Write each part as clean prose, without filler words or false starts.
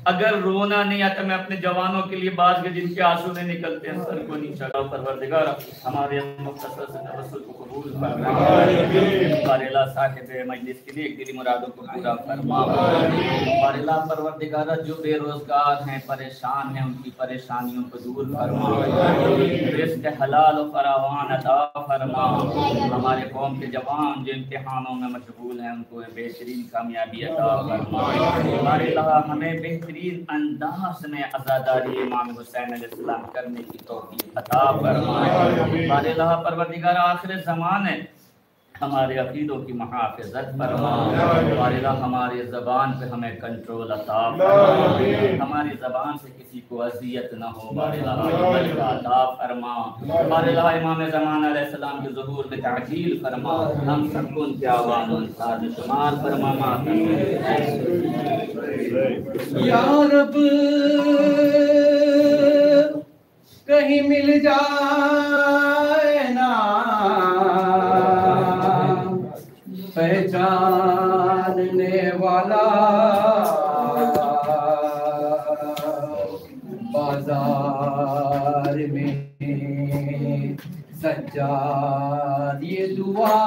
اگر رونا نہیں آتا میں اپنے جوانوں کے لیے بات کے جن کے آنسو نہیں نکلتے ہیں سر کو نیچا کرو پروردگار ہمارے مختصر سے توسل کو قبول فرما ہمارے اللہ صاحب مجلس کے لیے دلی مرادوں کو پورا فرما ہمارے اللہ پروردگار جو بے روزگار ہیں پریشان ہیں ان کی پریشانیوں کو دور فرما رزق حلال و فراوان عطا فرما ہمارے قوم کے جوان جو امتحانوں میں مشغول ہیں ان کو بہترین کامیابی عطا فرما ہمارے اللہ ہمیں بہترین انداز میں عزاداری امام حسین علیہ السلام کرنے کی توفیق عطا فرمائے ہمارے اللہ پروردگار آخر زمان ہے ہمارے عقیدوں کی محافظت فرما ہمارے اللہ ہماری زبان پہ ہمیں کنٹرول عطا فرما ہماری زبان سے کسی کو اذیت نہ ہو ہمارے اللہ عطا فرما ہمارے اللہ امام زمان علیہ السلام کے ظہور میں تعجیل فرما ہم سب کو ان کے آوان و انصار شمار فرما یا رب کہیں مل جائے نا پہچاننے والا بازار میں سجاد یہ دعا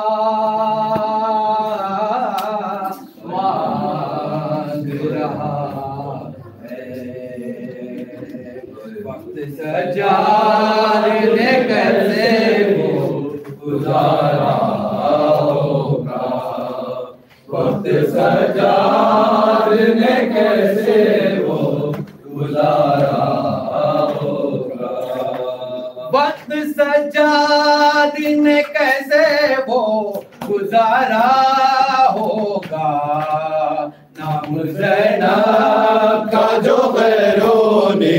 مانگ رہا ہے وقت سجاد نے کیسے وہ گزارا ہوگا وقت سجاد نے کیسے وہ گزارا ہوگا وقت سجاد نے کیسے وہ گزارا ہوگا نام زینب کا جو غیروں نے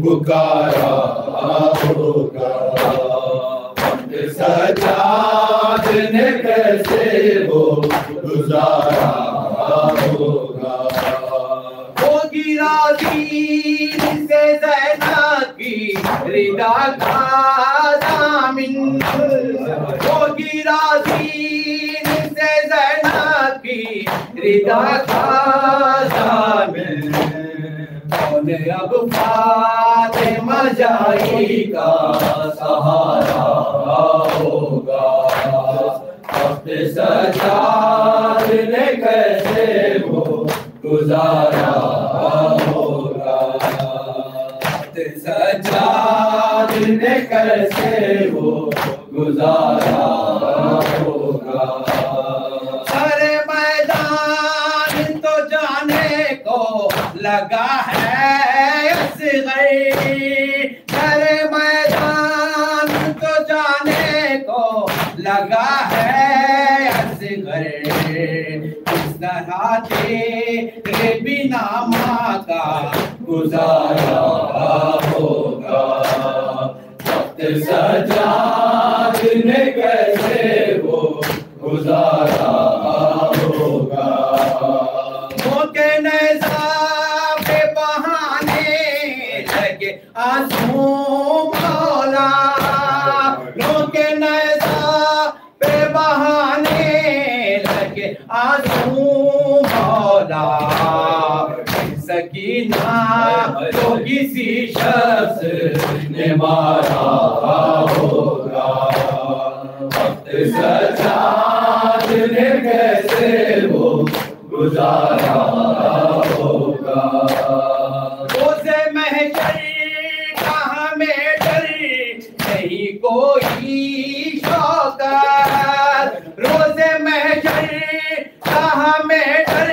پکارا ہوگا وقت سجاد نے کیسے وہ گزارا ہوگا ہوگی راضی سے زینب کی رضا کا ضامن ہوگی راضی سے زینب کی رضا کا ضامن کون اب فاطمہ جائی کا سہارا ہوگا وقت سجاد نے کیسے وہ گزارا ہوگا وقت سجاد نے کیسے وہ گزارا ہوگا سارے میدان تو جانے کو لگا ہے اصغر سارے میدان تو جانے کو لگا ہے اصغر اس طرح تیرے بنا ماں کا گزارا ہوگا وقت سجاد نے کیسے وہ گزارا ہوگا موقع نیزہ پہ بہانے لگے آنسو مولا موقع نیزہ پہ بہانے لگے آنسو مولا سکینہ تو کسی شخص نے مارا ہوگا وقت سجاد نے کیسے وہ گزارا ہوگا روزے محشر کا ہمیں ڈر نہیں کوئی شوکت روزے محشر کا ہمیں ڈر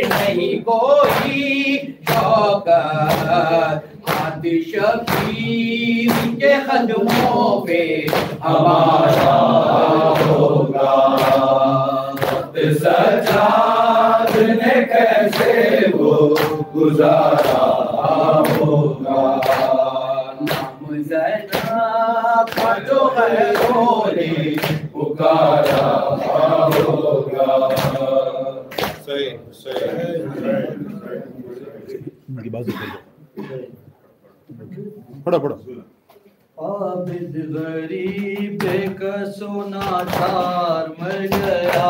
نہیں کوئی شوکت ہاتھ شبیر کے قدموں پہ ہمارا ہوگا وقت سجاد نے کیسے وہ گزارا ہوگا نام زینب کا جو غیروں نے پکارا ہوگا صحیح پڑھو پڑھو عابد غریب کا سونا چار مر گیا